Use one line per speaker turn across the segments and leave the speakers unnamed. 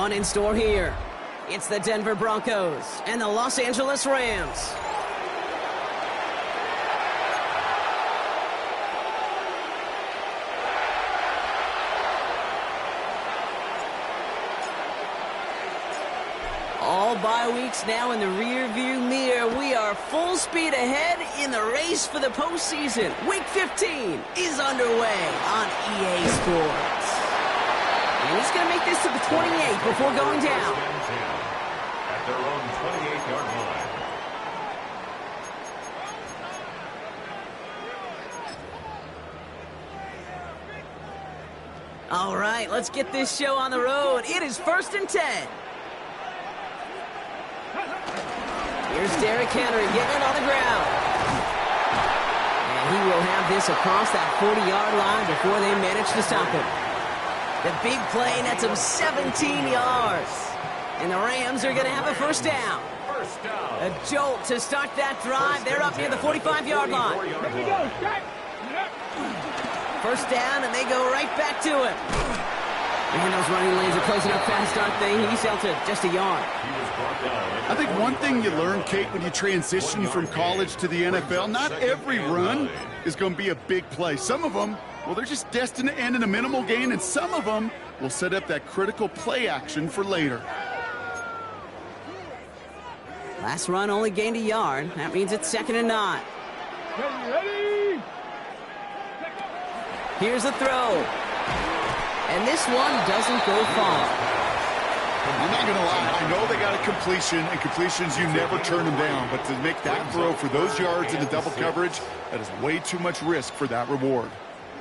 One in store here. It's the Denver Broncos and the Los Angeles Rams. All bye weeks now in the rearview mirror. We are full speed ahead in the race for the postseason. Week 15 is underway on EA Sports. And he's going to make this to the 28 before going down.
At their own 28-yard line.
All right, let's get this show on the road. It is 1st and 10. Here's Derrick Henry getting it on the ground. And he will have this across that 40-yard line before they manage to stop him. The big play nets him 17 yards. And the Rams are going to have a first down. A jolt to start that drive. They're up near the 45-yard line. First down, and they go right back to him. And those running lanes are closing up fast, aren't they? He's out to just a yard.
I think one thing you learn, Kate, when you transition from college to the NFL, not every run is going to be a big play. Some of them, well, they're just destined to end in a minimal gain, and some of them will set up that critical play action for later.
Last run only gained a yard. That means it's 2nd and 9.
Ready?
Here's the throw. And this one doesn't go far.
I'm not going to lie. I know they got a completion, and completions, you never turn them down. But to make that throw for those yards in the double coverage, that is way too much risk for that reward.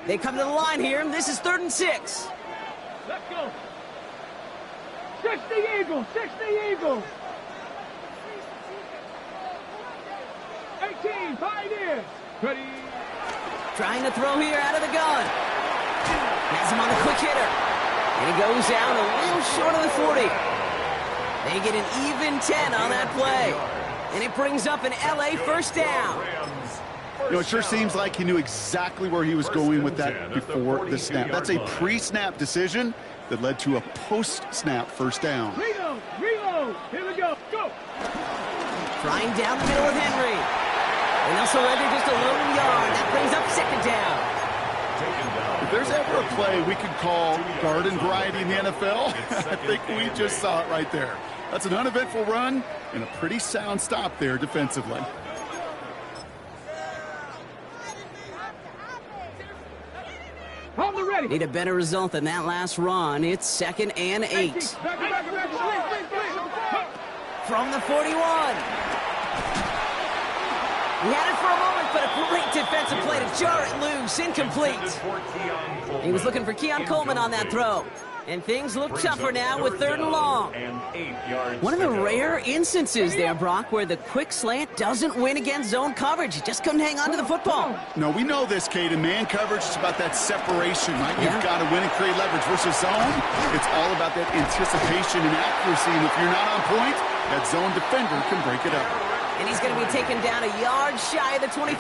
They come to the line here, and this is 3rd and 6.
Let's go. 60 Eagles, 60 Eagles. 18, Pioneers. Ready.
Trying to throw here out of the gun. Has him on the quick hitter. And he goes down a little short of the 40. They get an even 10 on that play. And it brings up an LA first down.
You know, it sure seems like he knew exactly where he was going with that before the snap. That's a pre-snap decision that led to a post-snap first down.
Reload, reload. Here we go. Go.
Trying down the middle with Henry. And they'll surrender just a lone yard. That brings up 2nd down.
If there's ever a play we could call garden variety in the NFL, I think we just saw it right there. That's an uneventful run and a pretty sound stop there defensively.
On the ready.
Need a better result than that last run. It's 2nd and 8. From the 41. He had it for a moment, but a great defensive play to jar it loose. Incomplete. He was looking for Keon Coleman on that throw. And things look tougher now with 3rd and long. One of the rare instances there, Brock, where the quick slant doesn't win against zone coverage. He just couldn't hang on to the football.
No, we know this, Kate. In man coverage, it's about that separation, right? You've got to win and create leverage versus zone. It's all about that anticipation and accuracy. And if you're not on point, that zone defender can break it up.
And he's going to be taken down a yard shy of the 25.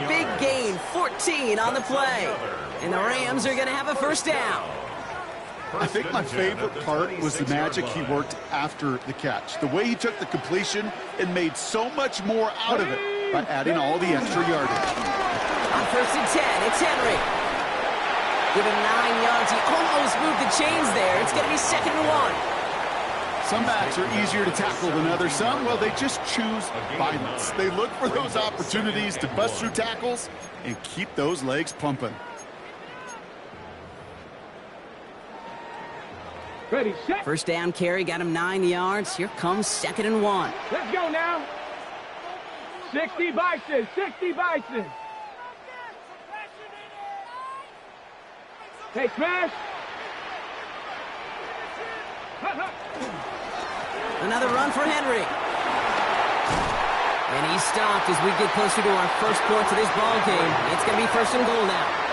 Big gain, 14 on the play. And the Rams are going to have a first down.
I think my favorite part was the magic he worked after the catch. The way he took the completion and made so much more out of it by adding all the extra yardage.
On 1st and 10, it's Henry. Given 9 yards, he almost moved the chains there. It's going to be 2nd and 1.
Some backs are easier to tackle than others. Some, well, they just choose violence. They look for those opportunities to bust through tackles and keep those legs pumping.
Ready, set.
First down carry got him 9 yards. Here comes 2nd and 1.
Let's go now. 60 Bison, 60 Bison. Hey, smash.
Another run for Henry. And he's stopped as we get closer to our first points of this ball game. It's going to be 1st and goal now.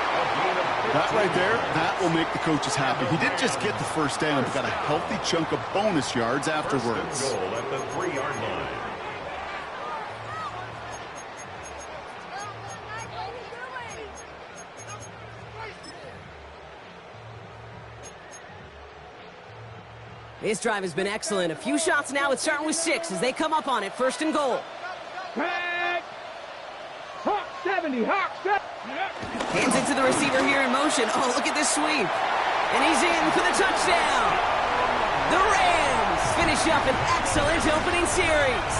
That right there, that will make the coaches happy. He didn't just get the first down, but got a healthy chunk of bonus yards afterwards.
Goal at the 3-yard line.
This drive has been excellent. A few shots now. It's starting with 6 as they come up on it. 1st and goal.
Hawk 70, Hawk 70.
Hands it to the receiver here in motion. Oh, look at this sweep. And he's in for the touchdown. The Rams finish up an excellent opening series.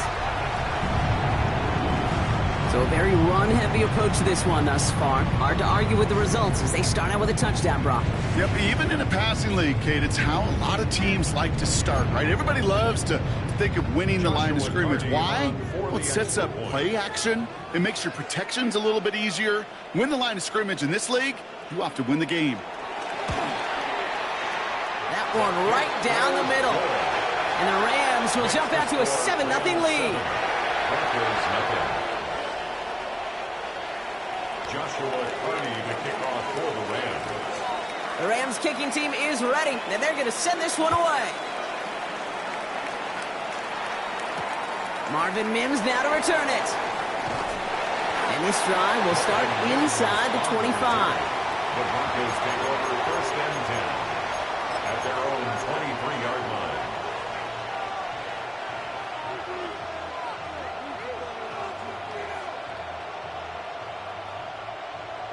So a very run-heavy approach to this one thus far. Hard to argue with the results as they start out with a touchdown, Brock.
Yep, even in a passing league, Kate, it's how a lot of teams like to start, right? Everybody loves to think of winning the line of scrimmage. Why? Well, it sets up play action. It makes your protections a little bit easier. Win the line of scrimmage in this league, you have to win the game.
That one right down the middle. And the Rams will jump out to a 7-0 lead.
Joshua Purdy to kick off for the Rams.
The Rams kicking team is ready, and they're going to send this one away. Marvin Mims now to return it. And this drive will start inside the 25.
The Broncos take over 1st and 10 at their own 23-yard line.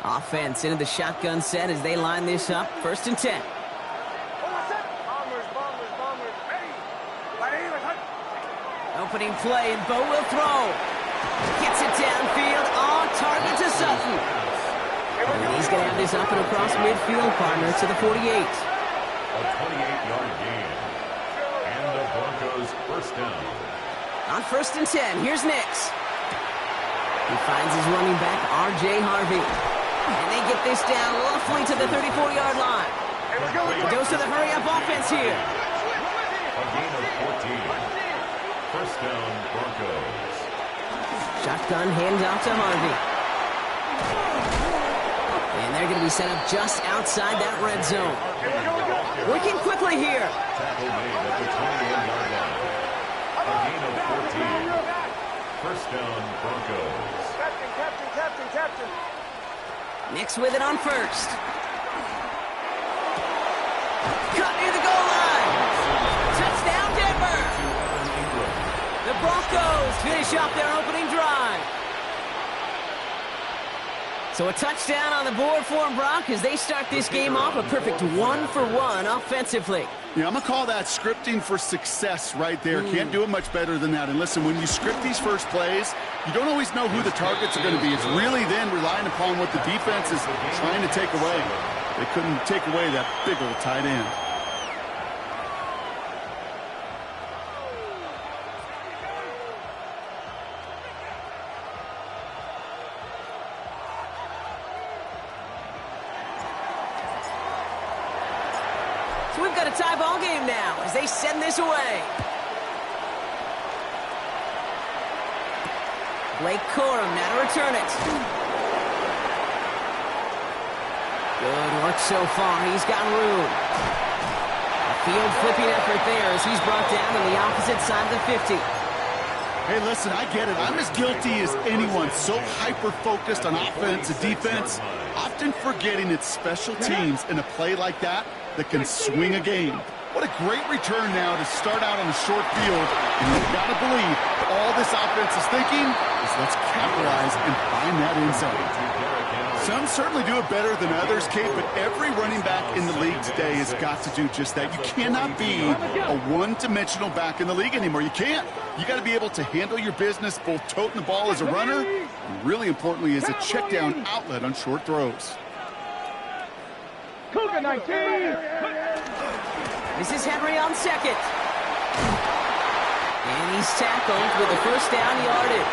Offense into the shotgun set as they line this up. 1st and 10. Opening play, and Bo will throw. Gets it downfield, on target to Sutton. And he's going to have this up and across midfield, partner, to the 48.
A 28-yard gain. And the Broncos 1st down.
On 1st and 10, here's Nix. He finds his running back, R.J. Harvey. And they get this down roughly to the 34-yard line. He goes to the hurry-up offense here.
A gain of 14. 1st down, Broncos.
Shotgun handoff to Harvey. And they're going to be set up just outside that red zone. Working quickly here.
Tackle made at the 21-yard line. A gain of 14. 1st down, Broncos.
Captain.
Nix with it on 1st. Cut near the goal line. Touchdown, Denver. The Broncos finish off their opening drive. So a touchdown on the board for them, Brock, as they start this game off a perfect 1-for-1 offensively.
Yeah, I'm going to call that scripting for success right there. Can't do it much better than that. And listen, when you script these first plays, you don't always know who the targets are going to be. It's really then relying upon what the defense is trying to take away. They couldn't take away that big old tight end.
So we've got a tie ball game now as they send this away. Blake Corum now to return it. Good work so far. He's got room. A field flipping effort there as he's brought down on the opposite side of the 50.
Hey, listen, I get it. I'm as guilty as anyone. So hyper-focused on offense and defense, often forgetting it's special teams in a play like that can swing a game. What a great return now to start out on a short field. And you've got to believe all this offense is thinking is let's capitalize and find that end zone. Some certainly do it better than others, Kate, but every running back in the league today has got to do just that. You cannot be a one-dimensional back in the league anymore. You can't. You got to be able to handle your business, both toting the ball as a runner, and really importantly as a check down outlet on short throws.
Cougar 19.
This is Henry on 2nd. And he's tackled with a 1st down yardage.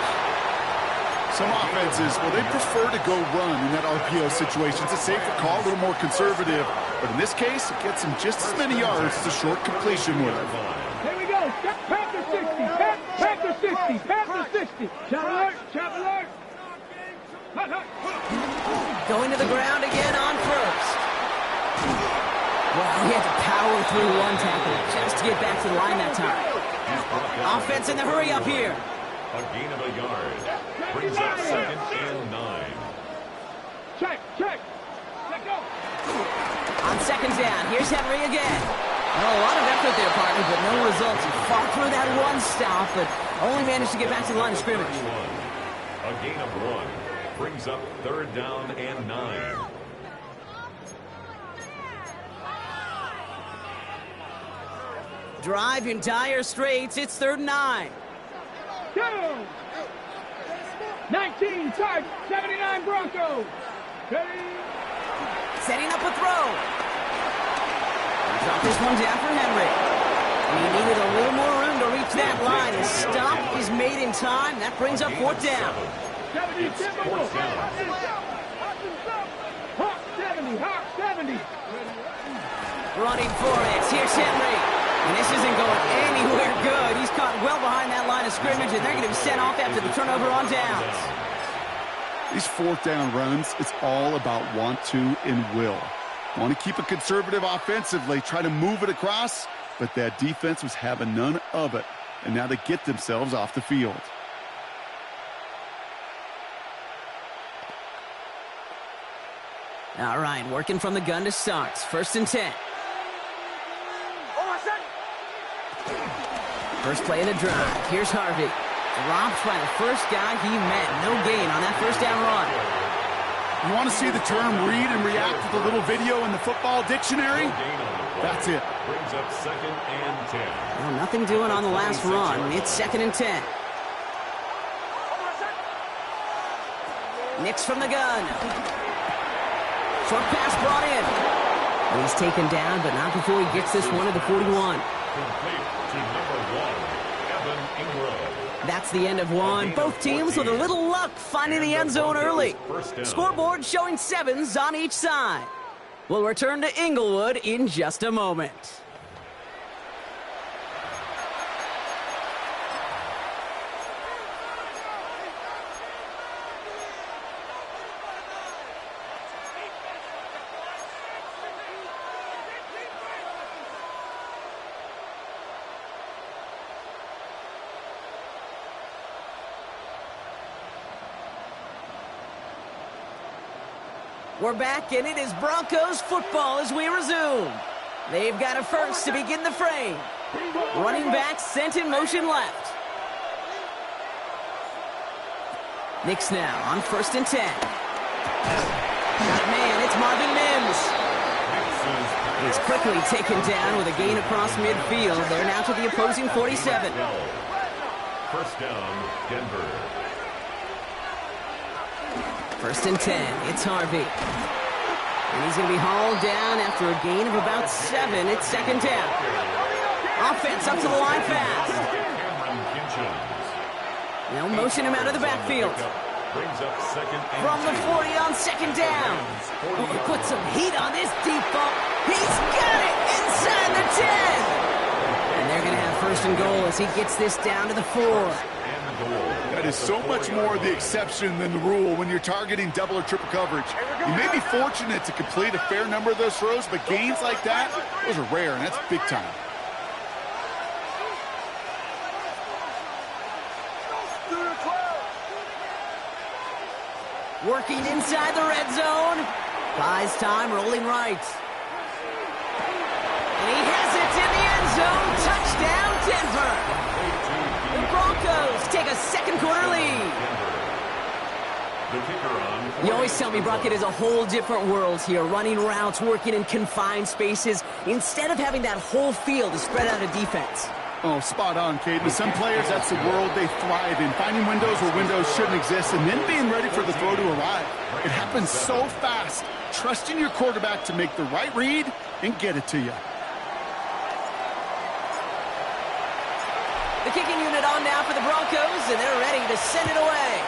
Some offenses, well, they prefer to go run in that RPO situation. It's a safer call, a little more conservative. But in this case, it gets him just as many yards as a short completion would.
Here we go. Panther 60. Panther 60. Panther 60. Chop alert.
Going to the ground again on 1st. Well, he had to power through one tackle just to get back to the line that time. Offense in the hurry up here.
A gain of a yard. Brings up 2nd and 9.
Check. Let go.
On 2nd down, here's Henry again. Oh, a lot of effort there, partner, but no results. He fought through that one stop, but only managed to get back to the line of scrimmage.
A gain of 1 brings up 3rd down and 9.
Drive in dire straits. It's 3rd and 9.
Go! 19, type 79 Broncos. Ready?
Setting up a throw. Drop this one down for Henry. He needed a little more room to reach that line. The stop is made in time. That brings up 4th down.
70,
It's 4th down.
Hawk 70, Hawk 70.
Running for it. Here's Henry. And this isn't going anywhere good. He's caught well behind that line of scrimmage, and they're going to be sent off after the turnover on downs.
These 4th down runs, it's all about want to and will. Want to keep it conservative offensively, try to move it across, but that defense was having none of it. And now they get themselves off the field.
All right, working from the gun to start. 1st and 10. First play of the drive. Here's Harvey. Dropped by the first guy he met. No gain on that 1st down run.
You want to see the term read and react with a little video in the football dictionary? That's it.
Brings up 2nd and 10.
Well, nothing doing on the last run. It's 2nd and 10. Nix from the gun. Short pass brought in. And he's taken down, but not before he gets this one at the 41.
Complete to number 1, Evan Ingram.
That's the end of one. Both teams with a little luck finding the end zone early. Scoreboard showing 7s on each side. We'll return to Inglewood in just a moment. We're back, and it is Broncos football as we resume. They've got a first to begin the frame. Running back sent in motion left. Nix now on 1st and 10. Got man, it's Marvin Mims. He's quickly taken down with a gain across midfield. They're now to the opposing 47.
1st down, Denver.
1st and 10, it's Harvey. And he's going to be hauled down after a gain of about 7. It's 2nd down. Offense up to the line fast. They'll motion him out of the backfield. From the 40 on 2nd down. Oh, put some heat on this deep ball. He's got it inside the 10. And they're going to have 1st and goal as he gets this down to the 4.
That is so much more the exception than the rule when you're targeting double or triple coverage. You may be fortunate to complete a fair number of those throws, but gains like that, those are rare, and that's big time.
Working inside the red zone. Buys time, rolling right. And he has it in the end zone. Touchdown, Denver. The Broncos take a 2nd quarter lead. You always tell me, Brock, it is a whole different world here. Running routes, working in confined spaces, instead of having that whole field to spread out a defense.
Oh, spot on, Caden. Some players, that's the world they thrive in. Finding windows where windows shouldn't exist and then being ready for the throw to arrive. It happens so fast. Trusting your quarterback to make the right read and get it to you.
The kicking unit on now for the Broncos, and they're ready to send it away.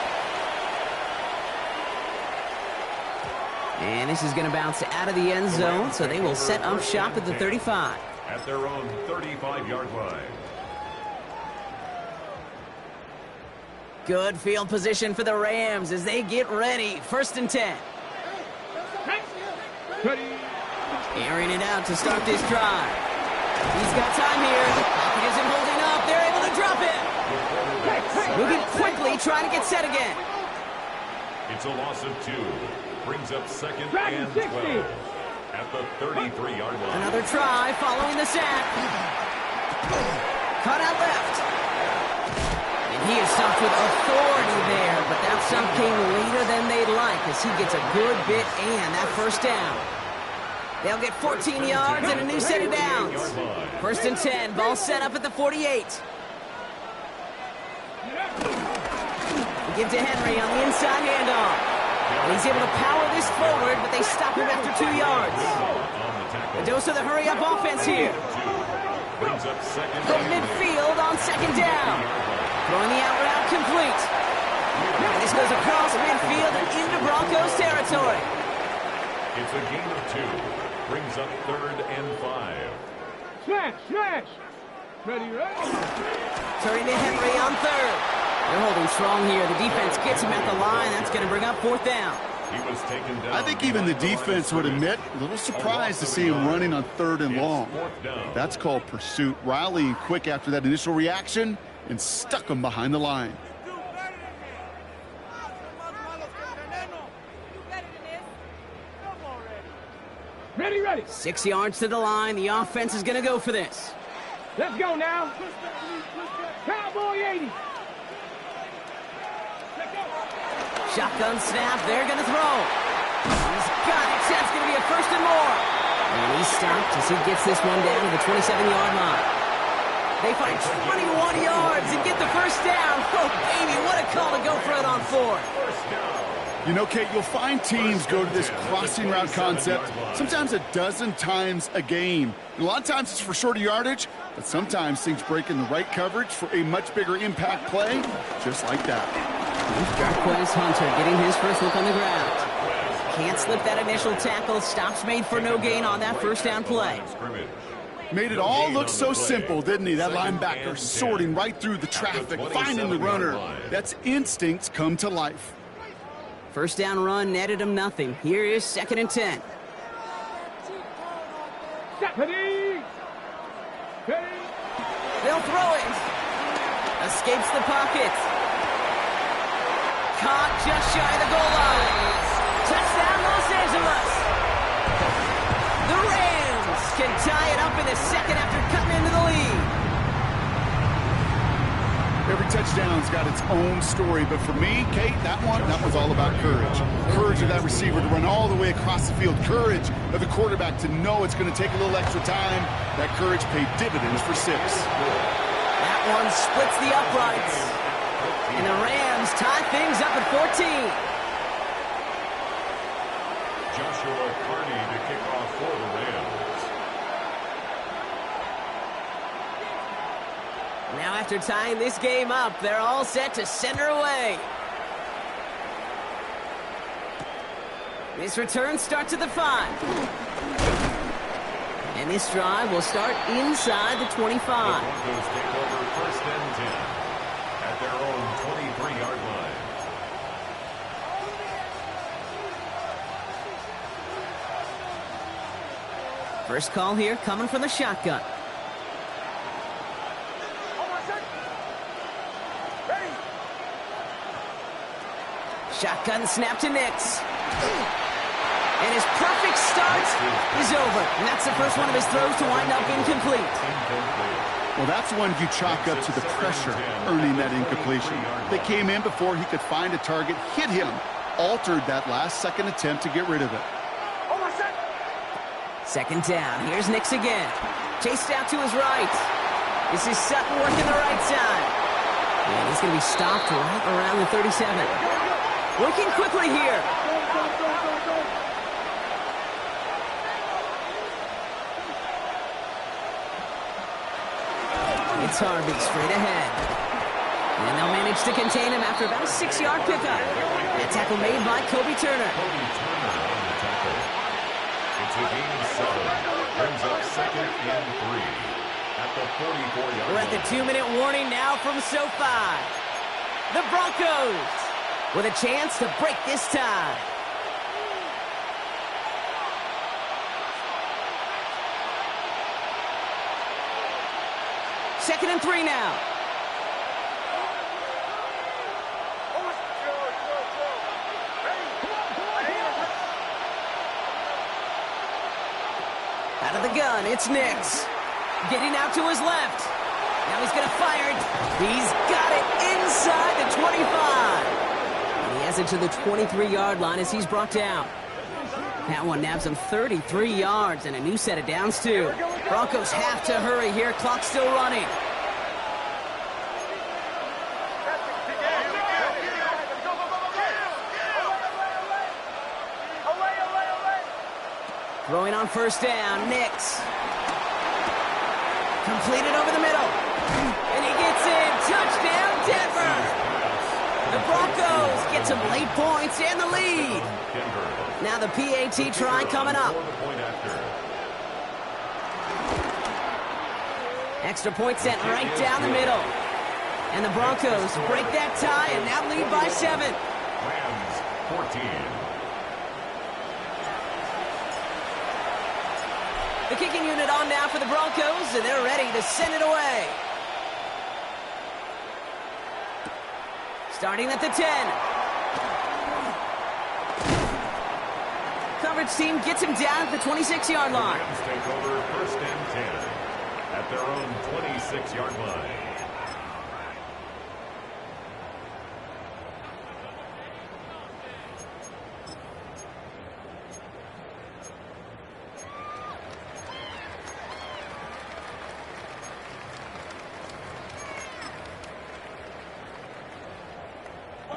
And this is going to bounce out of the end zone, so they will set up shop at the 35.
At their own 35-yard line.
Good field position for the Rams as they get ready. 1st and 10. Airing it out to start this drive. He's got time here. Pocket isn't holding up. They're able to drop it. Moving quickly, trying to get set again.
It's a loss of 2. Brings up 2nd and 12. At the 33-yard line.
Another try following the sack. Cut out left. And he is stopped with authority there, but that stop came later than they'd like as he gets a good bit and that first down. They'll get 14 yards and a new set of downs. First and 10, ball set up at the 48. Give to Henry on the inside handoff. And he's able to power this forward, but they stop him after 2 yards. A dose of the hurry-up offense here. From midfield on second down. Throwing the out route complete. And this goes across midfield and into Broncos territory.
It's a gain of 2. Brings up 3rd and 5.
Smash! Ready?
Turning to Henry on 3rd. They're holding strong here. The defense gets him at the line. That's going to bring up 4th down.
He was taken down.
I think even the defense would admit, a little surprised to see him running on 3rd and long. That's called pursuit. Rallying quick after that initial reaction and stuck him behind the line.
Ready.
6 yards to the line. The offense is going to go for this.
Let's go now. Cowboy 80.
Shotgun snap. They're going to throw. He's got it. That's going to be a 1st and more. And he stopped as he gets this one down to the 27-yard line. They find 21 yards and get the first down. Oh, baby, what a call to go for it on 4th.
You know, Kate, you'll find teams go to this crossing route concept sometimes a dozen times a game. And a lot of times it's for shorter yardage, but sometimes things break in the right coverage for a much bigger impact play, just like that.
Jarquez Hunter getting his first look on the ground. Can't slip that initial tackle. Stops made for no gain on that first down play.
Made it all look so simple, didn't he? That linebacker sorting right through the traffic, finding the runner. That's instincts come to life.
First down run netted him nothing. Here is 2nd and 10. They'll throw it. Escapes the pocket. Caught just shy of the goal line. Touchdown, Los Angeles. The Rams can tie it up in the second after cutting into the lead.
Every touchdown's got its own story, but for me, Kate, that was all about courage. Courage of that receiver to run all the way across the field. Courage of the quarterback to know it's going to take a little extra time. That courage paid dividends for 6.
That one splits the uprights. And the Rams tie things up at 14.
Joshua Carney to kick off for the Rams.
Now after tying this game up, they're all set to send her away. This return starts at the 5. And this drive will start inside the 25.
The Broncos take over 1st and 10 at their own 23-yard line.
First call here coming from the shotgun. Shotgun snap to Nix. And his perfect start is over. And that's the first one of his throws to wind up incomplete.
Well, that's one you chalk up to the pressure earning that incompletion. They came in before he could find a target, hit him, altered that last-second attempt to get rid of it.
2nd down. Here's Nix again. Chased out to his right. This is Sutton working the right side. And he's going to be stopped right around the 37. Working quickly here. It's Harvey straight ahead. And they'll manage to contain him after about a 6-yard pickup. A tackle made by Kobe Turner.
It's a gain of 7. Brings up 2nd and 3 at the 44-yard line.
We're at the 2-minute warning now from SoFi. The Broncos with a chance to break this tie. Second and 3 now. Out of the gun, it's Nix. Getting out to his left. Now he's going to fire it. He's got it inside the 25. And he has it to the 23-yard line as he's brought down. That one nabs him 33 yards and a new set of downs, too. Broncos have to hurry here. Clock's still running. Throwing on first down, Nix. Completed over the middle. And he gets in. Touchdown, Denver. The Broncos get some late points and the lead. Now the PAT try coming up. Extra point sent right down the middle. And the Broncos break that tie and now lead by 7.
Rams 14.
The kicking unit on now for the Broncos, and they're ready to send it away. Starting at the 10. Coverage team gets him down at the 26-yard line.
Rams take over first and 10 at their own 26-yard line.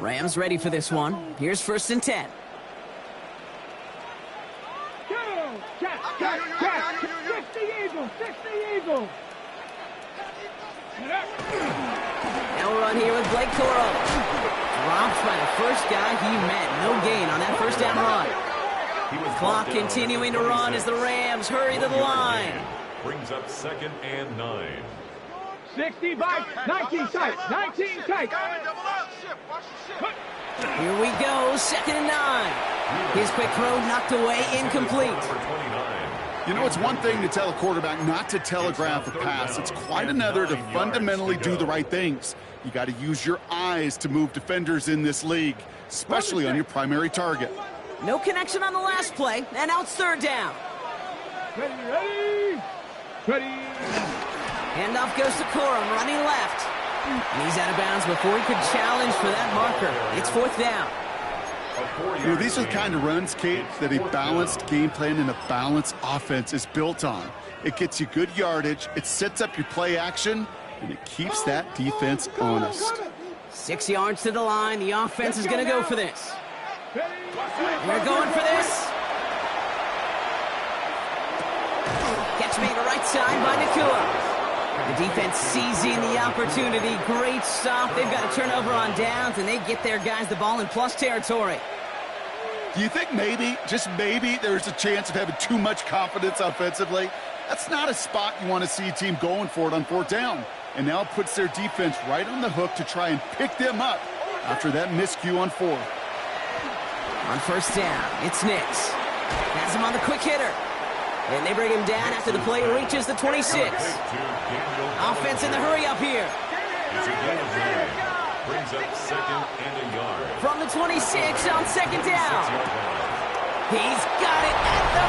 Rams ready for this one. Here's first and 10.
Fix the Eagles.
Now we'll run here with Blake Coral. Dropped by the first guy he met. No gain on that first down run. Clock continuing to run as the Rams hurry to the line.
Brings up second and 9.
60 by 19 tight. 19 tight.
Here we go, second and 9. His quick throw knocked away, incomplete.
You know, it's one thing to tell a quarterback not to telegraph a pass. It's quite another to fundamentally do the right things. You got to use your eyes to move defenders in this league, especially on your primary target.
No connection on the last play, and now it's third down.
Ready.
Handoff goes to Corum, running left. And he's out of bounds before he could challenge for that marker. It's fourth down.
You know, these are the kind of runs, Kate, that a balanced game plan and a balanced offense is built on. It gets you good yardage, it sets up your play action, and it keeps that defense honest.
6 yards to the line. The offense is going to go for this. We're going for this. Catch made the right side by Nakua. The defense seizing the opportunity. Great stop. They've got a turnover on downs, and they get their guys the ball in plus territory.
Do you think maybe, just maybe, there's a chance of having too much confidence offensively? That's not a spot you want to see a team going for it on fourth down. And now it puts their defense right on the hook to try and pick them up after that miscue on fourth.
On first down, it's Nix. Has him on the quick hitter. And they bring him down after the play reaches the 26. Offense in the hurry up here.
Brings up second and a yard.
From the 26 on second down. He's got it at the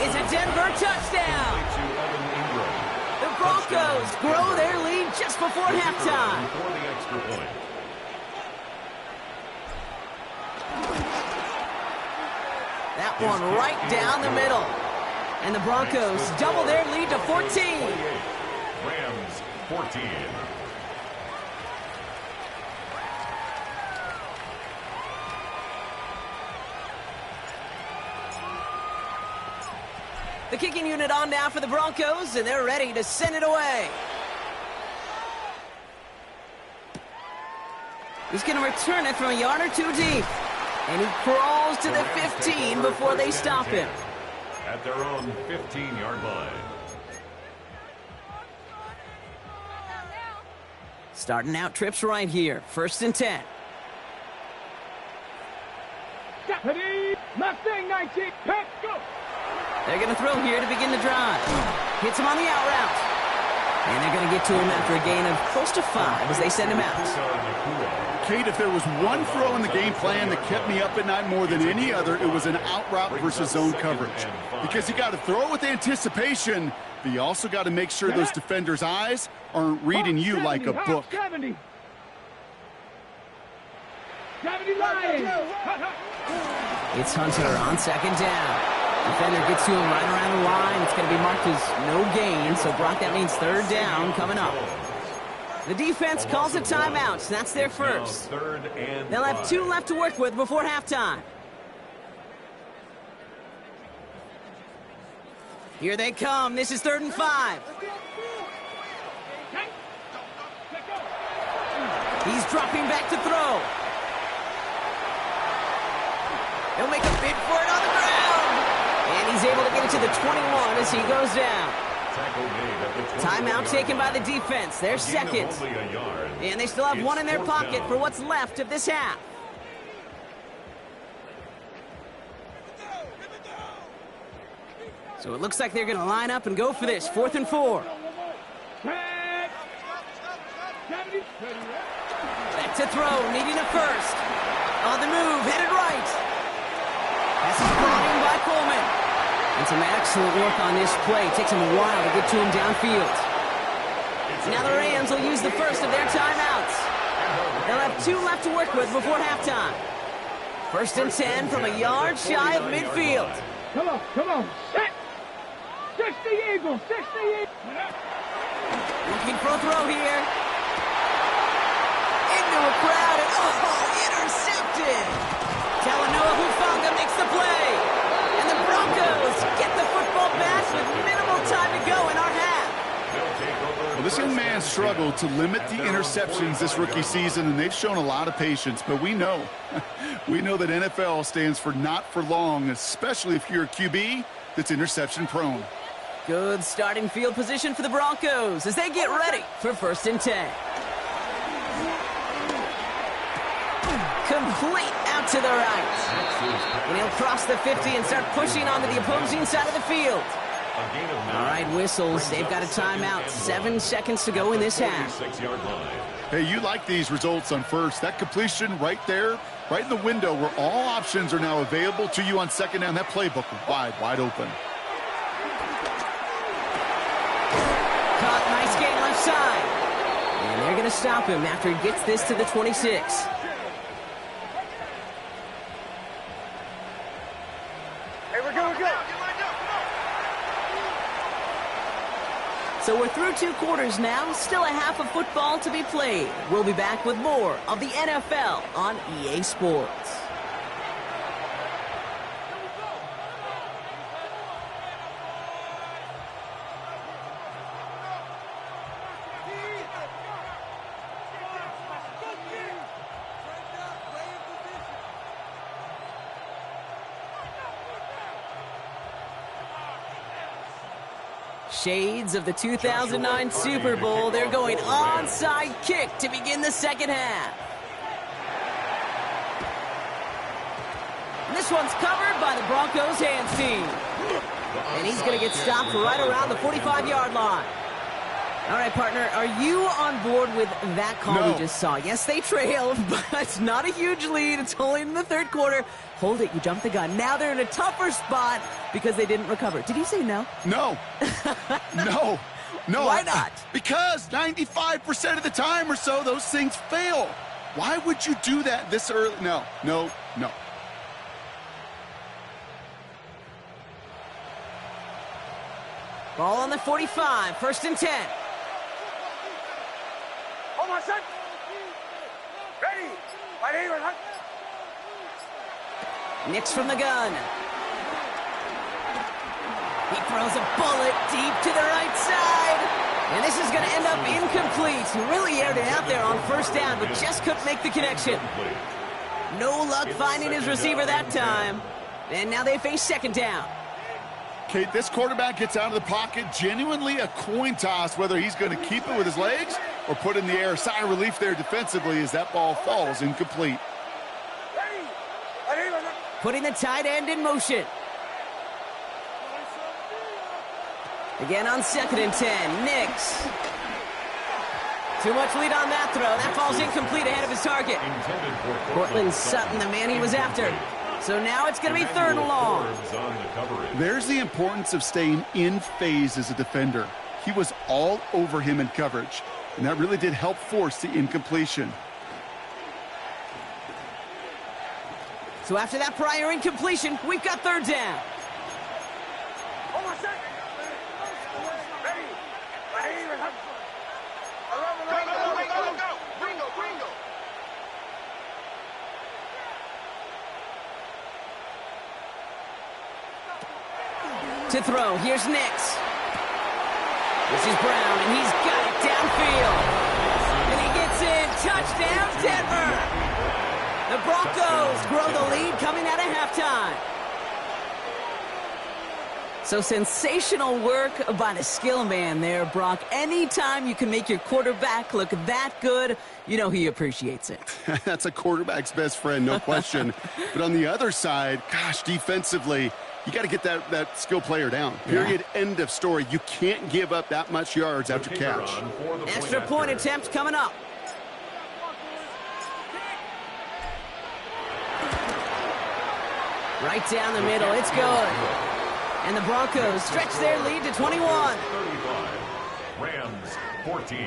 5. It's a Denver touchdown. The Broncos grow their lead just before halftime.
Before the extra point.
That one right down the middle. And the Broncos double their lead to 14.
Rams 14.
The kicking unit on now for the Broncos, and they're ready to send it away. He's going to return it from a yard or two deep. And he crawls to the 15 before they stop him.
At their own 15-yard line.
Starting out trips right here. First and 10.
Mustang 19. Go.
They're going to throw here to begin the drive. Hits him on the out route. And they're going to get to him after a gain of close to 5 as they send him out.
Kate, if there was one throw in the game plan that kept me up at night more than any other, it was an out route versus zone coverage. Because you got to throw it with anticipation, but you also got to make sure those defenders' eyes aren't reading you like a book.
70 Lions.
It's Hunter on second down. Defender gets to him right around the line. It's going to be marked as no gain, so Brock, that means third down coming up. The defense calls a timeout. So that's their first. They'll have 2 left to work with before halftime. Here they come. This is 3rd and 5. He's dropping back to throw. He'll make a bid for it on the ground. And he's able to get it to the 21 as he goes down. Timeout taken by the defense. Their second. And they still have 1 in their pocket for what's left of this half. So it looks like they're going to line up and go for this. 4th and 4. Back to throw, needing a first. On the move, headed right. This is brought in by Coleman. And some excellent work on this play. Takes him a while to get to him downfield. Now the Rams will use the first of their timeouts. They'll have 2 left to work with before halftime. 1st and 10 from a yard shy of midfield.
Come on, set. 60 Eagles, 60 Eagles.
Looking for a throw here. Into a crowd and intercepted. Talanoa Hufanga makes the play. And the Broncos get the football back with minimal time to go in our half.
Well, this young man struggled to limit the interceptions this rookie season, and they've shown a lot of patience. But we know that NFL stands for not for long, especially if you're a QB that's interception prone.
Good starting field position for the Broncos as they get ready for 1st and 10. Complete out to the right. And he'll cross the 50 and start pushing onto the opposing side of the field. All right, whistles. They've got a timeout. 7 seconds to go in this half.
Hey, you like these results on first. That completion right there, right in the window where all options are now available to you on second down. That playbook wide open.
Caught, nice gain left side. And they're going to stop him after he gets this to the 26. So we're through 2 quarters now, still a half of football to be played. We'll be back with more of the NFL on EA Sports. Shades of the 2009 Super Bowl. They're going onside kick to begin the second half. And this one's covered by the Broncos hands team. And he's going to get stopped right around the 45-yard line. All right, partner, are you on board with that call we just saw? Yes, they trailed, but it's not a huge lead. It's only in the 3rd quarter. Hold it, you jumped the gun. Now they're in a tougher spot because they didn't recover. Did you say no?
No. No.
Why not?
Because 95% of the time or so, those things fail. Why would you do that this early? No.
Ball on the 45, 1st and 10.
Hold on, son. Ready. Right here, huh?
Nix from the gun. He throws a bullet deep to the right side. And this is going to end up incomplete. He really aired it out there on 1st down, but just couldn't make the connection. No luck finding his receiver that time. And now they face 2nd down.
Kate, this quarterback gets out of the pocket, genuinely a coin toss whether he's going to keep it with his legs or put it in the air. Sigh of relief there defensively as that ball falls incomplete.
Putting the tight end in motion. Again on 2nd and 10, Nix. Too much lead on that throw. That ball's incomplete ahead of his target. Cortland Sutton, the man he was after. So now it's going to be 3rd and long.
There's the importance of staying in phase as a defender. He was all over him in coverage, and that really did help force the incompletion.
So after that prior incompletion, we've got 3rd down. To throw, here's Nix. This is Brown, and he's got it downfield. And he gets in. Touchdown, Denver! The Broncos grow the lead coming out of halftime. So sensational work by the skill man there, Brock. Anytime you can make your quarterback look that good, you know he appreciates it.
That's a quarterback's best friend, no question. But on the other side, gosh, defensively, you got to get that skill player down. Period. Yeah. End of story. You can't give up that much yards after catch.
Extra point attempt coming up. Right down the middle. It's good. And the Broncos stretch their lead to 21.
35. Rams 14.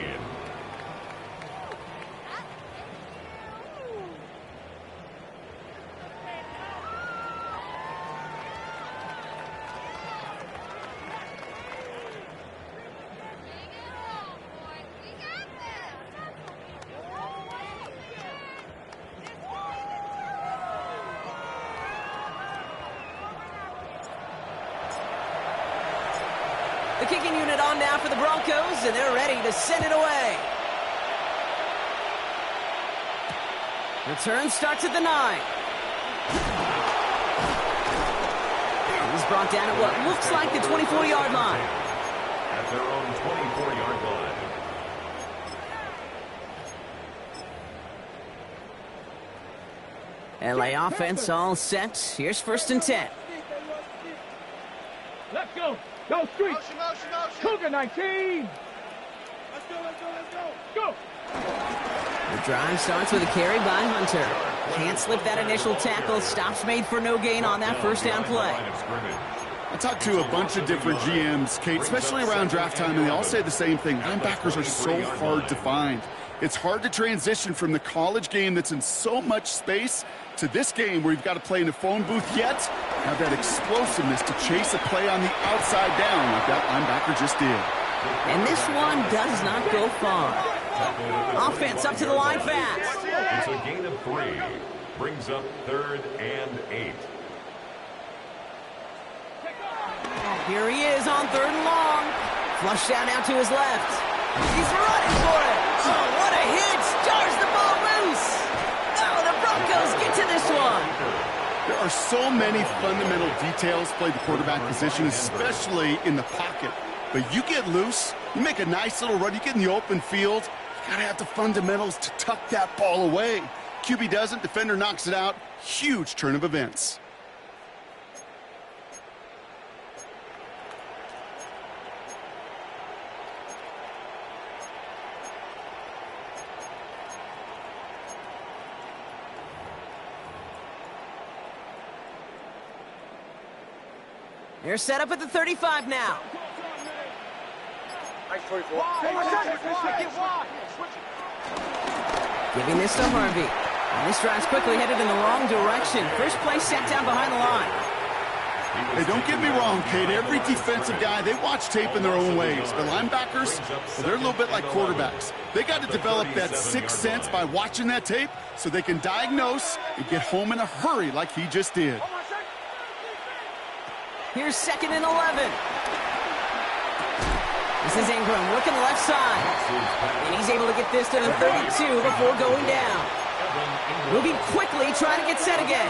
The kicking unit on now for the Broncos, and they're ready to send it away. Return starts at the 9. He's brought down at what looks like the 24-yard line.
At their own 24-yard line.
LA offense all set. Here's 1st and 10.
Let's go. Go, Street. Cougar 19. Let's go.
The drive starts with a carry by Hunter. Can't slip that initial tackle. Stops made for no gain on that 1st down play.
I talked to a bunch of different GMs, Kate, especially around draft time, and they all say the same thing. Linebackers are so hard to find. It's hard to transition from the college game that's in so much space to this game where you've got to play in a phone booth, yet have that explosiveness to chase a play on the outside down like that linebacker just did.
And this one does not go far. Offense up to the line fast.
It's a gain of 3. Brings up 3rd and 8.
Here he is on 3rd and long. Flushed out now to his left. He's running for it. Oh, what a hit. Jars the ball loose. Oh, the Broncos get to this one.
There are so many fundamental details play the quarterback position, especially in the pocket. But you get loose, you make a nice little run, you get in the open field, you got to have the fundamentals to tuck that ball away. QB doesn't, defender knocks it out. Huge turn of events.
They're set up at the 35 now.
Nice 24.
Giving this to Harvey. And this drive's quickly headed in the wrong direction. First play set down behind the line.
Hey, don't get me wrong, Kate. Every defensive guy, they watch tape in their own ways. But linebackers, well, they're a little bit like quarterbacks. They got to develop that sixth sense by watching that tape so they can diagnose and get home in a hurry like he just did.
Here's 2nd and 11. This is Ingram working the left side. And he's able to get this to the 32 before going down. Moving quickly, trying to get set again.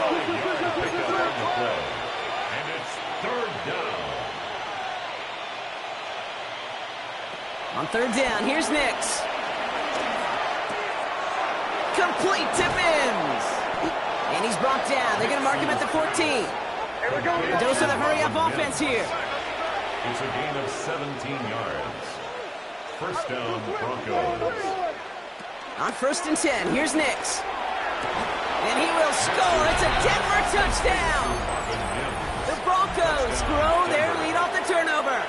And it's 3rd down.
On 3rd down, here's Nix. Complete to Mims. And he's brought down. They're going to mark him at the 14. A dose of the hurry-up offense here.
It's a gain of 17 yards. 1st down, Broncos.
On 1st and 10, here's Nix. And he will score. It's a Denver touchdown. The Broncos grow their lead off the turnover.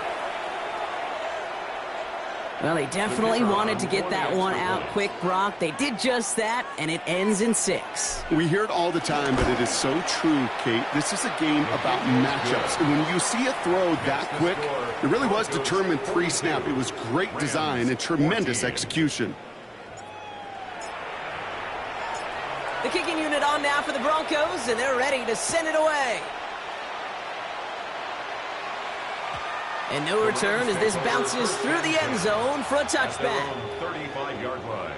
Well, they definitely wanted to get that one out quick, Brock. They did just that, and it ends in 6.
We hear it all the time, but it is so true, Kate. This is a game about matchups. And when you see a throw that quick, it really was determined pre-snap. It was great design and tremendous execution.
The kicking unit on now for the Broncos, and they're ready to send it away. And no return as this bounces through the end zone for a touchback.
35-yard line.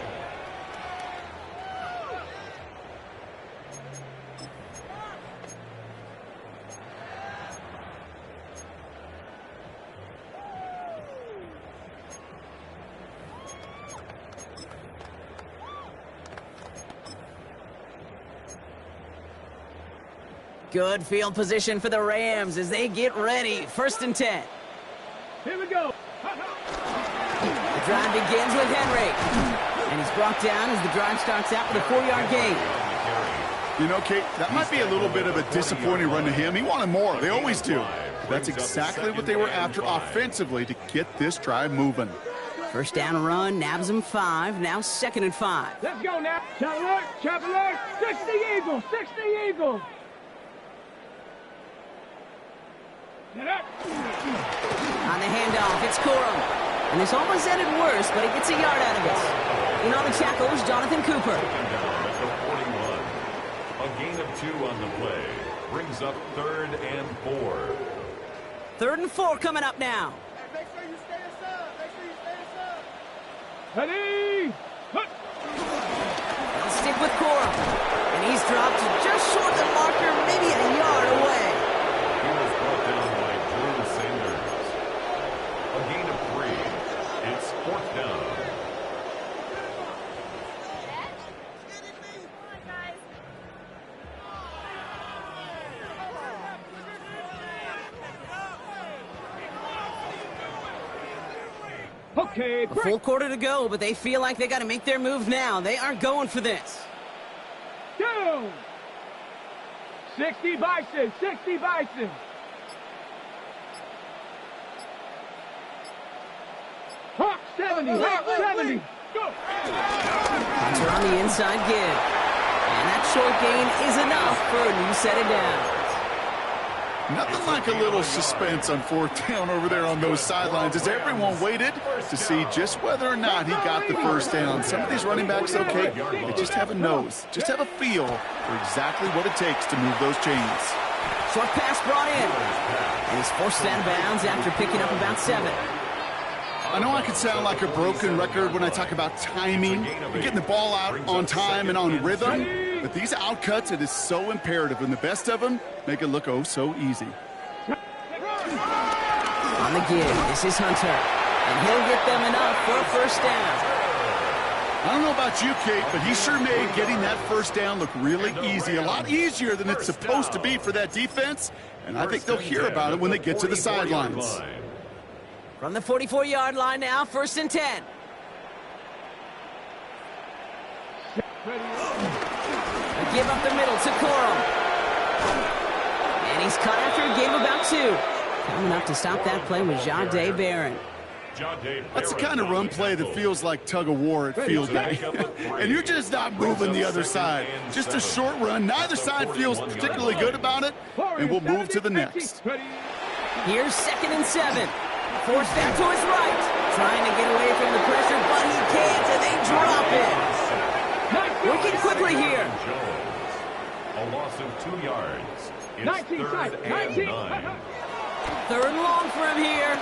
Good field position for the Rams as they get ready. 1st and 10.
Here we go.
The drive begins with Henry. And he's brought down as the drive starts out with a 4-yard gain.
You know, Kate, that might be a little bit of a disappointing run to him. He wanted more. They always do. That's exactly what they were after offensively to get this drive moving.
1st down run, nabs him 5. Now 2nd and 5.
Let's go now. Chop alert. 60 Eagles. 60 Eagles.
On the handoff, it's Corum. And this almost ended worse, but he gets a yard out of it. In on the tackles, Jonathan Cooper.
A gain of 2 on the play. Brings up 3rd and 4.
3rd and 4 coming up now.
Make sure you stay inside. Make sure you stay inside. Ready?
They'll stick with Corum. And he's dropped just short of the marker, maybe a yard away.
He was brought down by Drew Sanders. A gain of 3. It's 4th down.
Okay,
A full quarter to go, but they feel like they got to make their move now. They are going for this.
Go! 60 Bison, 60 Bison. Hawk 70, Hawk 70. Go!
Hunter on the inside give. And that short gain is enough for a new set of downs.
Nothing like a little suspense on 4th down over there on those sidelines as everyone waited to see just whether or not he got the 1st down. Some of these running backs, okay, they just have a nose, just have a feel for exactly what it takes to move those chains.
Short pass brought in. And he's forced out of bounds after picking up about 7.
I know I could sound like a broken record when I talk about timing and getting the ball out on time and on rhythm, but these outcuts, it is so imperative, and the best of them make it look oh so easy.
On the give, this is Hunter, and he'll get them enough for a 1st down.
I don't know about you, Kate, but he sure made getting that 1st down look really easy, a lot easier than it's supposed to be for that defense, and I think they'll hear about it when they get to the sidelines.
From the 44-yard line now, 1st and 10. A give up the middle to Corum. And he's caught after a gain of about 2. Coming up to stop that play was Jahdae Barron.
That's the kind of run play that feels like tug-of-war at field day. And you're just not moving the other side. Just a short run. Neither side feels particularly good about it, and we'll move to the next.
Here's 2nd and 7. Forced out to his right. Trying to get away from the pressure, but he can't, and they drop it. Working quickly here.
A loss of 2 yards. It's
19,
3rd and 9.
3rd and long for him here.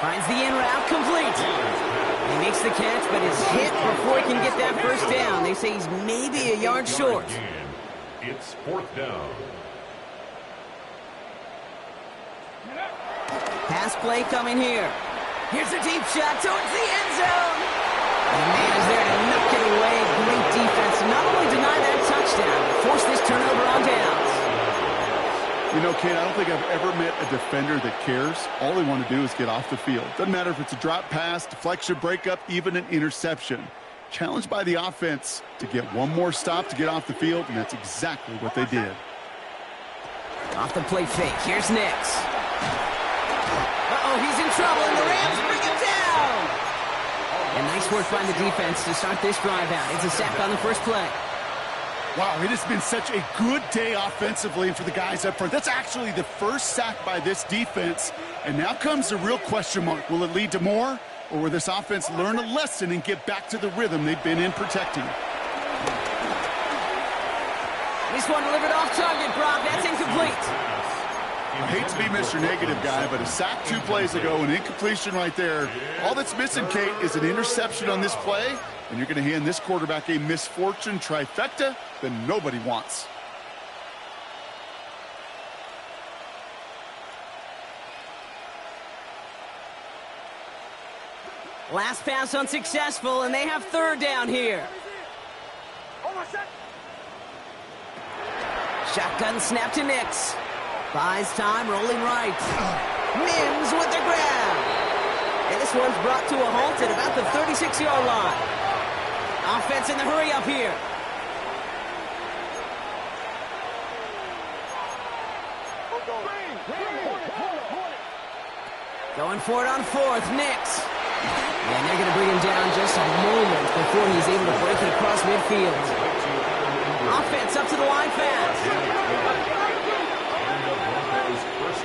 Finds the in route complete. He makes the catch, but is hit before he can get that 1st down. They say he's maybe a yard short.
It's 4th down.
Pass play coming here. Here's a deep shot towards the end zone. And the man is there to knock it away. Great defense. Not only deny that touchdown, but force this turnover on downs.
You know, Kate, I don't think I've ever met a defender that cares. All they want to do is get off the field. Doesn't matter if it's a drop pass, deflection, breakup, even an interception. challenged by the offense to get one more stop to get off the field, and that's exactly what they did.
Off the play fake. Here's Nix. Uh-oh, he's in trouble, and the Rams bring him down. And nice work by the defense to start this drive out. It's a sack on the first play.
Wow, it has been such a good day offensively for the guys up front. That's actually the first sack by this defense. And now comes the real question mark. Will it lead to more? Or will this offense learn a lesson and get back to the rhythm they've been in protecting?
This one delivered off target, Brock. That's incomplete.
I hate to be Mr. Negative guy, but a sack 2 plays ago, an incompletion right there. All that's missing, Kate, is an interception on this play, and you're going to hand this quarterback a misfortune trifecta that nobody wants.
Last pass unsuccessful, and they have third down here. Shotgun snap to Nix. Buys time, rolling right. Mims with the grab. And this one's brought to a halt at about the 36-yard line. Offense in the hurry up here. Going for it on fourth, Nix. And they're going to bring him down just a moment before he's able to break it across midfield. Offense up to the line fast.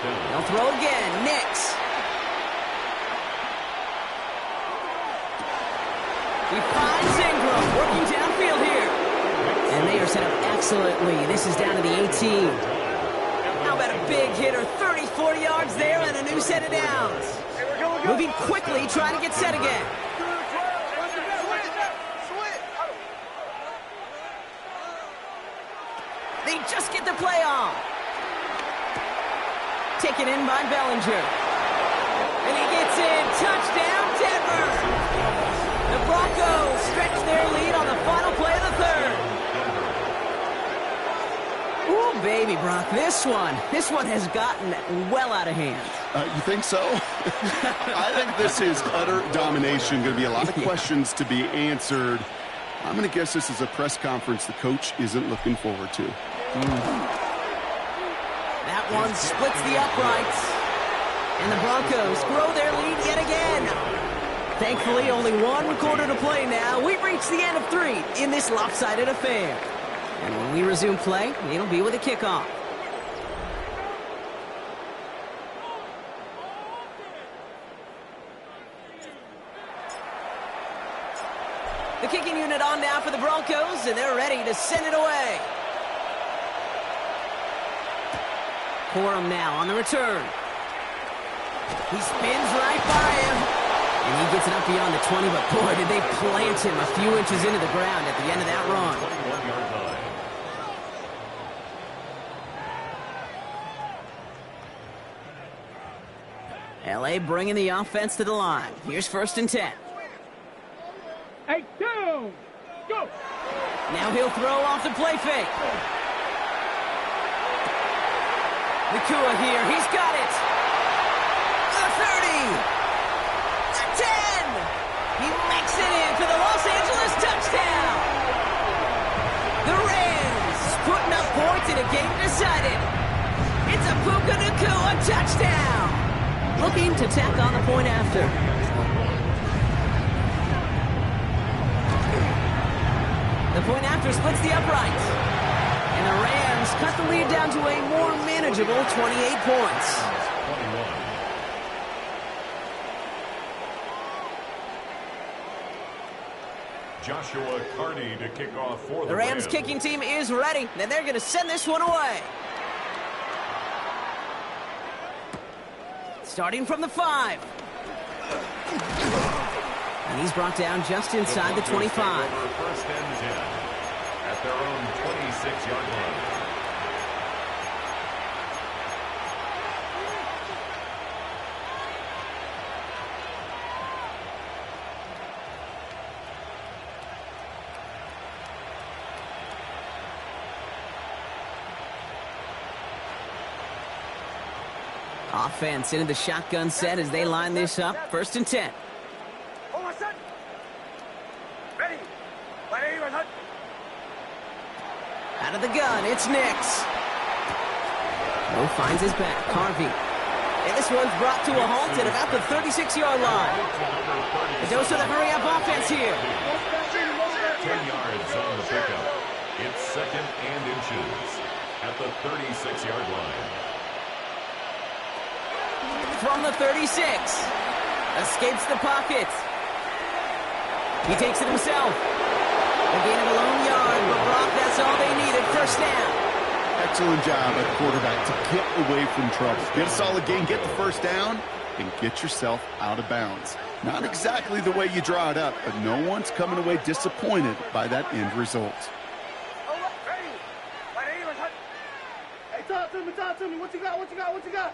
They'll throw again. Nix. He finds Ingram working downfield here. And they are set up excellently. This is down to the 18. How about a big hitter? 30, 40 yards there and a new set of downs. Moving quickly, trying to get set again. They just get the play off. Taken in by Bellinger. And he gets in. Touchdown, Denver. The Broncos stretch their lead on the final play of the third. Ooh, baby, Brock. This one has gotten well out of hand.
You think so? I think this is utter domination. Going to be a lot of questions to be answered. I'm going to guess this is a press conference the coach isn't looking forward to.
That one splits the uprights. And the Broncos grow their lead yet again. Thankfully, only one quarter to play now. We've reached the end of 3 in this lopsided affair. And when we resume play, it'll be with a kickoff. The kicking unit on now for the Broncos, and they're ready to send it away. Corum now on the return. He spins right by him. And he gets it up beyond the 20, but boy, did they plant him a few inches into the ground at the end of that run.
21-yard line.
L.A. bringing the offense to the line. Here's 1st and 10.
Hey, down. Go.
Now he'll throw off the play fake. Nakua here. He's got it. The 30. The 10. He makes it in for the Los Angeles touchdown. The Rams putting up points in a game decided. It's a Puka Nakua touchdown. Looking to tack on the point after. The point after splits the uprights. And the Rams cut the lead down to a more manageable 28 points.
21. Joshua Carney to kick off for
The Rams kicking team is ready, and they're going to send this one away. Starting from the 5. And he's brought down just inside the 25.
1st and 10 at their own 26-yard line.
Offense into the shotgun set as they line this up. 1st and 10. Out of the gun, it's Nix. Mo finds his back, Harvey. And this one's brought to a halt at about the 36-yard line. The dose of the hurry-up offense here.
10 yards on the pickup. It's second and inches at the 36-yard line.
From the 36. Escapes the pocket. He takes it himself. A gain of a lone yard, but Brock, that's all they needed. First down.
Excellent job at quarterback to get away from trouble. Get a solid gain, get the first down, and get yourself out of bounds. Not exactly the way you draw it up, but no one's coming away disappointed by that end result.
Hey, talk to me. What you got?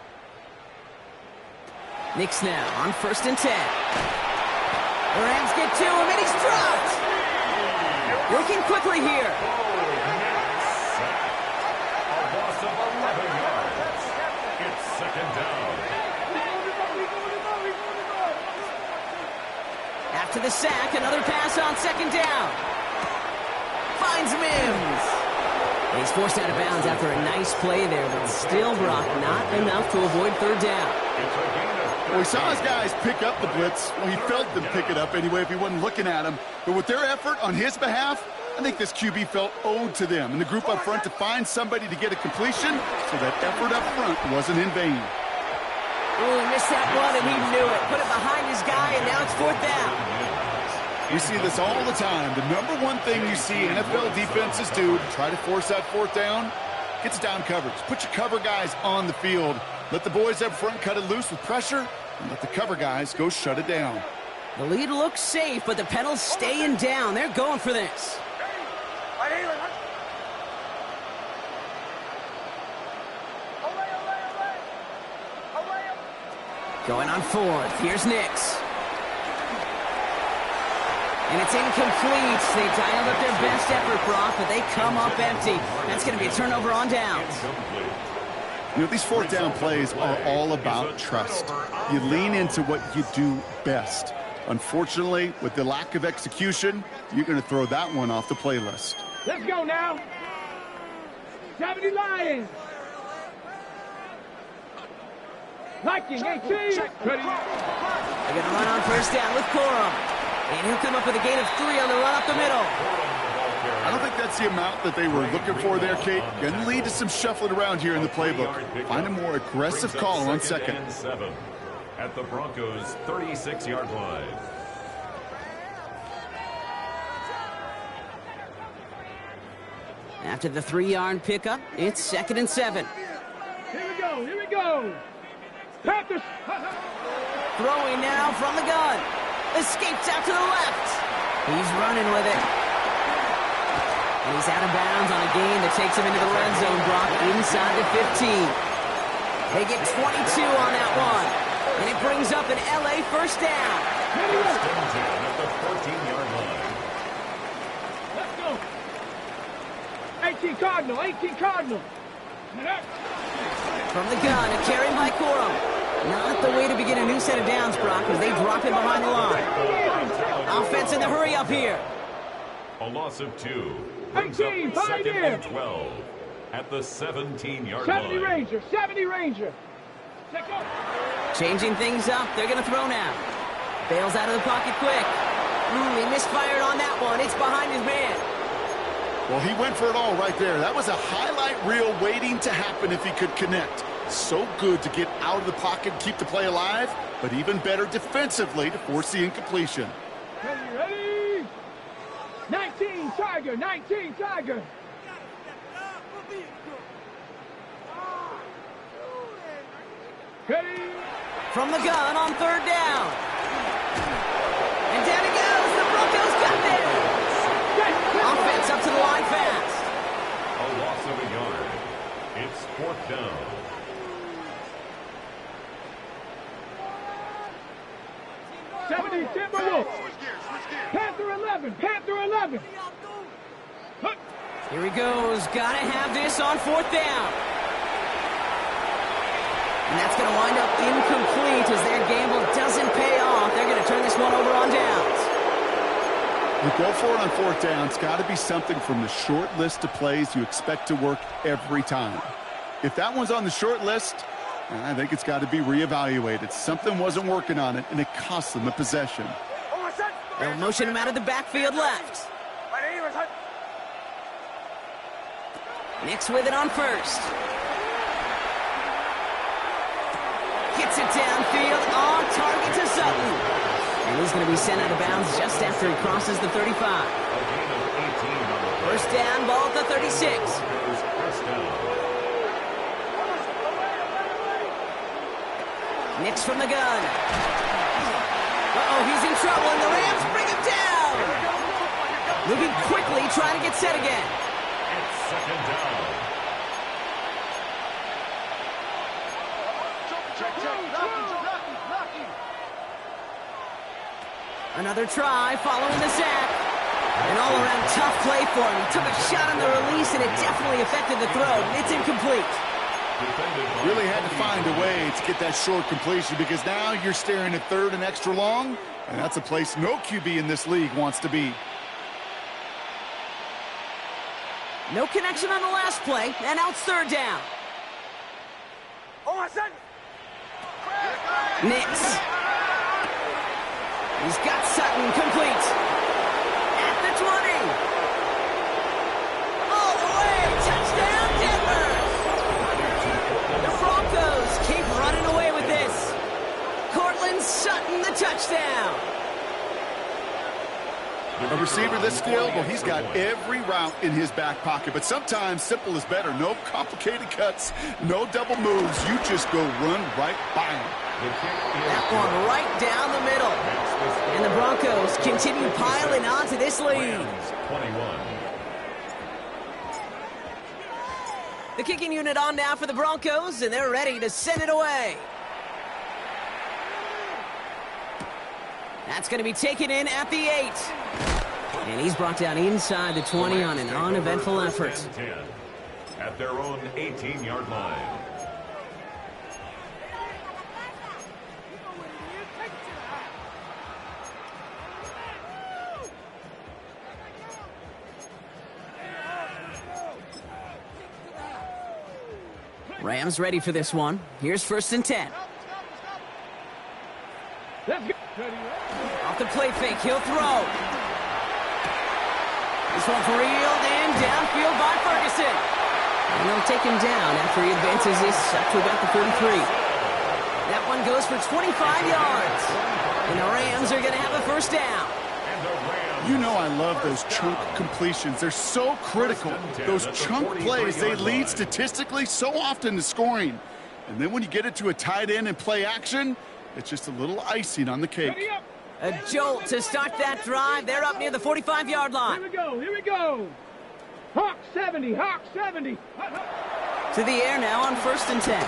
Nix now on 1st and 10. The Rams get to him, and he's dropped. Working quickly here.
A loss of 11 yards. It's second down.
After the sack, another pass on 2nd down. Finds Mims. And he's forced out of bounds after a nice play there, but still, Brock, not enough to avoid 3rd down.
Well, he saw his guys pick up the blitz. Well, he felt them pick it up anyway if he wasn't looking at him. But with their effort on his behalf, I think this QB felt owed to them and the group up front to find somebody to get a completion, so that effort up front wasn't in vain.
Oh, he missed that one, and he knew it. Put it behind his guy, and now it's 4th down.
We see this all the time. The number one thing you see NFL defenses do to try to force that 4th down, gets down coverage. Put your cover guys on the field. Let the boys up front cut it loose with pressure, and let the cover guys go shut it down.
The lead looks safe, but the pedals staying down. They're going for this. Going on 4th. Here's Nix. And it's incomplete. They dialed up their best effort, Brock, but they come up empty. That's going to be a turnover on downs.
You know, these 4th down plays are all about trust. You lean into what you do best. Unfortunately, with the lack of execution, you're going to throw that one off the playlist.
Let's go now. 70 Lions. Liking 18. Ready.
They're going to run on 1st down with Corum. And he'll come up with a gain of 3 on the run up the middle.
I don't think that's the amount that they were looking for there, Kate. Going to lead to some shuffling around here in the playbook. Find a more aggressive call on 2nd.
7 at the Broncos' 36-yard line.
After the 3-yard pickup, it's 2nd and 7.
Here we go. Panthers.
Throwing now from the gun. Escapes out to the left. He's running with it. And he's out of bounds on a gain that takes him into the red zone, Brock, inside the 15. They get 22 on that one. And it brings up an LA 1st down.
First and 10 at the 14-yard line.
Let's go. 18 Cardinal.
From the gun, a carry by Corum. Not the way to begin a new set of downs, Brock, as they drop him behind the line. Offense in the hurry up here.
A loss of 2. Brings up 2nd and 12 at the 17-yard line.
70 Ranger.
Changing things up. They're going to throw now. Bails out of the pocket quick. He misfired on that one. It's behind his man.
Well, he went for it all right there. That was a highlight reel waiting to happen if he could connect. So good to get out of the pocket and keep the play alive, but even better defensively to force the incompletion.
Ready? 19 Tiger. Ready?
From the gun on 3rd down. And down it goes. The Broncos got there. Offense up to the line fast.
A loss of a yard. It's 4th down.
Timberwolves. Panther 11.
Here he goes. Gotta have this on 4th down. And that's going to wind up incomplete as their gamble doesn't pay off. They're going to turn this one over on downs.
You go for it on fourth down. It's got to be something from the short list of plays you expect to work every time. If that one's on the short list, I think it's got to be reevaluated. Something wasn't working on it, and it cost them a possession.
They'll motion him out of the backfield left. Nix with it on first. Gets it downfield, on target to Sutton. And he's going to be sent out of bounds just after he crosses the 35. First down, ball at the 36. Nix from the gun. Uh-oh, he's in trouble, and the Rams bring him down. Moving quickly, trying to get set again.
It's second down.
Another try following the sack. An all-around tough play for him. He took a shot on the release, and it definitely affected the throw. It's incomplete.
Really had to find a way to get that short completion because now you're staring at third and extra long, and that's a place no QB in this league wants to be.
No connection on the last play, and now it's third down. Nix. He's got Sutton complete. At the 20. All the way. Touchdown, Denver. The Broncos keep running away with this. Cortland Sutton, the touchdown.
A receiver this skilled, well, he's got every route in his back pocket. But sometimes simple is better. No complicated cuts, no double moves. You just go run right by him.
That one right down the middle. And the Broncos continue piling on to this lead.
21.
The kicking unit on now for the Broncos, and they're ready to send it away. That's going to be taken in at the 8. And he's brought down inside the 20 on an uneventful effort.
10 at their own 18-yard line.
Rams ready for this one. Here's first and 10. Off the play fake, he'll throw. This one's reeled in downfield by Ferguson. And they'll take him down after he advances this up to about the 43. That one goes for 25 yards. And the Rams are going to have a first down.
You know I love those chunk completions. They're so critical. Those chunk plays, they lead statistically so often to scoring. And then when you get it to a tight end and play action, it's just a little icing on the cake.
A jolt to start that drive. They're up near the 45-yard line.
Here we go. Hawk 70, Hawk 70.
To the air now on first and 10.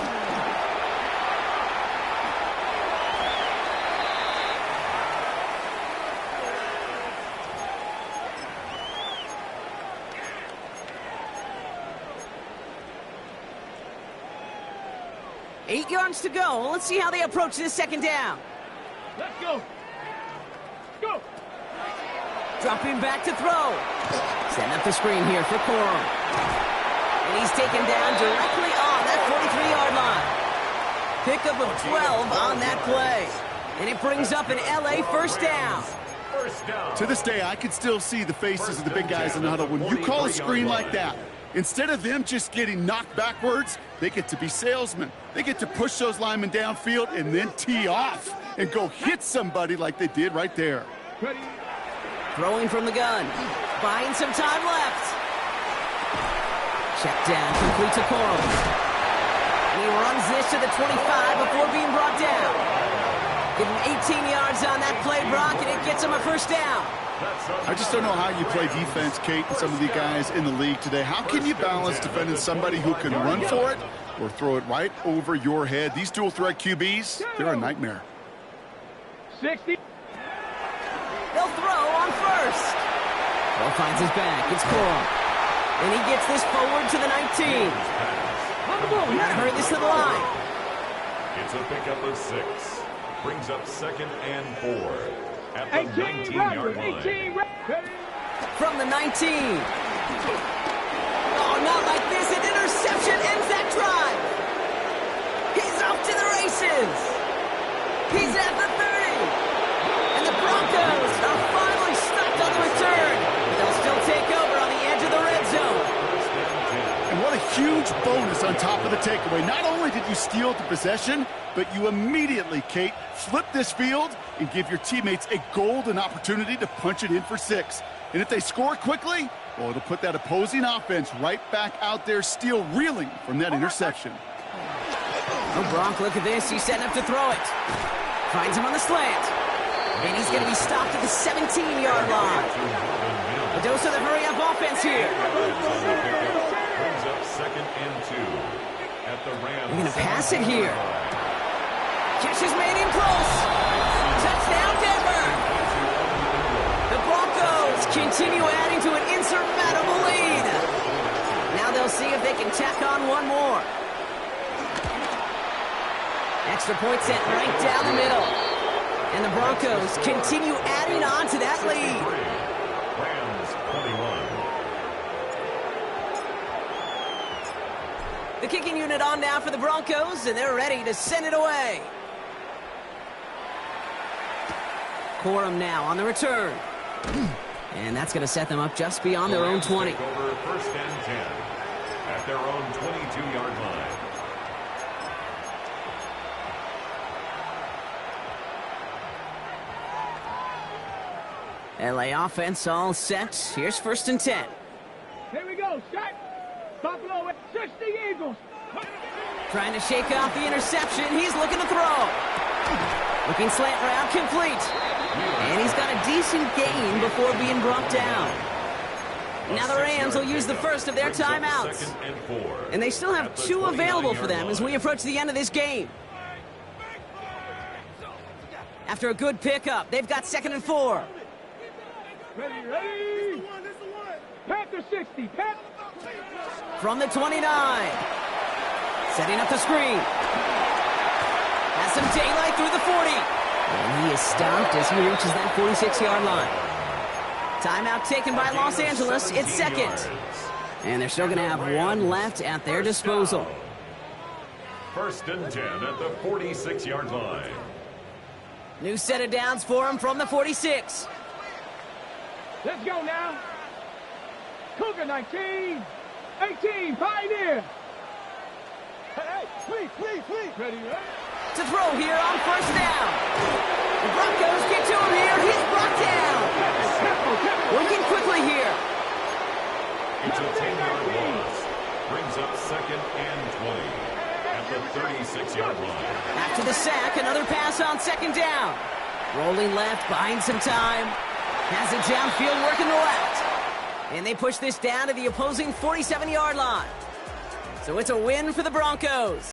Eight yards to go. Let's see how they approach this second down.
Let's go. Go.
Dropping back to throw. Setting up the screen here for Corum. And he's taken down directly on that 43-yard line. Pickup of 12 on that play. And it brings up an LA first down.
To this day, I can still see the faces of the big guys in the huddle. When you call a screen like that, instead of them just getting knocked backwards, they get to be salesmen. They get to push those linemen downfield and then tee off and go hit somebody like they did right there.
Ready.
Throwing from the gun. Buying some time left. Check down, complete to Corum. And he runs this to the 25 before being brought down. Give him 18 yards on that play, Brock, and it gets him a first down.
I just don't know how you play defense, Kate, and some of the guys in the league today. How can you balance defending somebody who can run for it or throw it right over your head? These dual threat QBs, they're a nightmare.
60.
They'll throw on first. Ball finds his back. It's Corum. And he gets this forward to the 19. Gotta hurry this to the line.
It's a pickup of 6. Brings up second and 4 at the 19-yard line.
From the 19. Oh, not like this. An interception ends that drive. He's off to the races. He's at the 30. And the Broncos are finally stopped on the return. But they'll still take over on the edge of the red zone.
And what a huge bonus on top of the takeaway. Not only did you steal the possession, but you immediately, Kate, flip this field and give your teammates a golden opportunity to punch it in for 6. And if they score quickly, well, it'll put that opposing offense right back out there, still reeling from that interception.
Oh, Bronk, look at this. He's setting up to throw it. Finds him on the slant. And he's going to be stopped at the 17-yard line. A dose of the hurry-up offense here.
Brings up 2nd and 2 at the Rams.
They're going to pass it here. Catch is made in close. Touchdown, Denver. The Broncos continue adding to an insurmountable lead. Now they'll see if they can tack on one more. Extra point set right down the middle. And the Broncos continue adding on to that lead.
Rams 21.
The kicking unit on now for the Broncos, and they're ready to send it away. Corum now on the return. And that's going to set them up just beyond their own 20.
Take over 1st and 10 at their own 22-yard line.
LA offense all set. Here's 1st and 10.
Here we go, Scott. Buffalo, 60 Eagles.
Trying to shake off the interception. He's looking to throw. Looking slant route complete. And he's got a decent gain before being brought down. Now the Rams will use the first of their timeouts. And they still have 2 available for them as we approach the end of this game. After a good pickup, they've got 2nd and 4.
Ready, ready. Panther 60. Panther.
From the 29. Setting up the screen. Has some daylight through the 40. And he is stopped as he reaches that 46-yard line. Timeout taken by Los Angeles. It's 2nd. And they're still going to have 1 left at their disposal.
1st and 10 at the 46-yard line.
New set of downs for him from the 46.
Let's go now. Cougar 19. 18. Pioneer. Hey, please. Ready, ready.
To throw here on 1st down. The Broncos get to him here. He's brought down. Working quickly here.
It's a 10-yard loss. Brings up 2nd and 20 at the 36-yard line.
After the sack, another pass on 2nd down. Rolling left, buying some time. Has it downfield, working the left. And they push this down to the opposing 47-yard line. So it's a win for the Broncos.